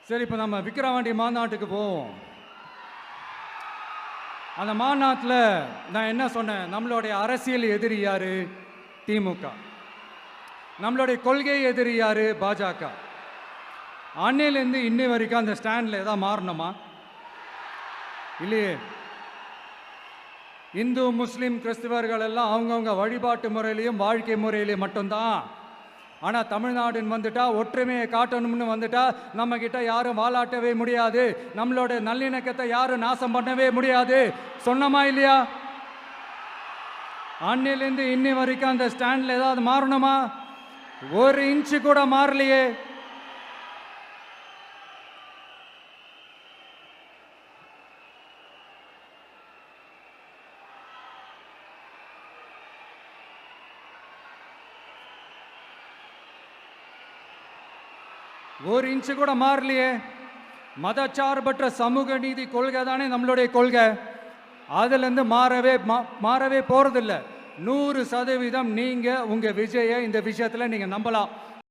சரி, இப்போ நம்ம விக்கிரவாண்டி மாநாட்டுக்கு போவோம். அந்த மாநாட்டில் நான் என்ன சொன்னேன்? நம்மளுடைய அரசியல் எதிரி யாரு? திமுக. நம்மளுடைய கொள்கை எதிரி யாரு? பாஜக. அன்னையிலேருந்து இன்னி வரைக்கும் அந்த ஸ்டாண்டில் ஏதாவது மாறணுமா? இல்லையே. இந்து முஸ்லீம் கிறிஸ்தவர்கள் எல்லாம் அவங்கவுங்க வழிபாட்டு முறையிலையும் வாழ்க்கை முறையிலையும் மட்டும்தான். ஆனால் தமிழ்நாடுன்னு வந்துட்டா, ஒற்றுமையை காட்டணும்னு வந்துட்டா, நம்ம கிட்ட யாரும் வாலாட்டவே முடியாது, நம்மளோட நல்லிணக்கத்தை யாரும் நாசம் பண்ணவே முடியாது. சொன்னமா இல்லையா? அன்னிலேருந்து இன்னி வரைக்கும் அந்த ஸ்டாண்டில் ஏதாவது மாறணுமா? ஒரு இன்ச்சு கூட மாறலையே. ஒரு இன்ச்சு கூட மாறலையே. மதச்சார்பற்ற சமூக நீதி கொள்கை தானே நம்மளுடைய கொள்கை. அதுலேருந்து மாறவே போறதில்லை. 100% நீங்க உங்க விஜயை இந்த விஷயத்துல நீங்க நம்பலாம்.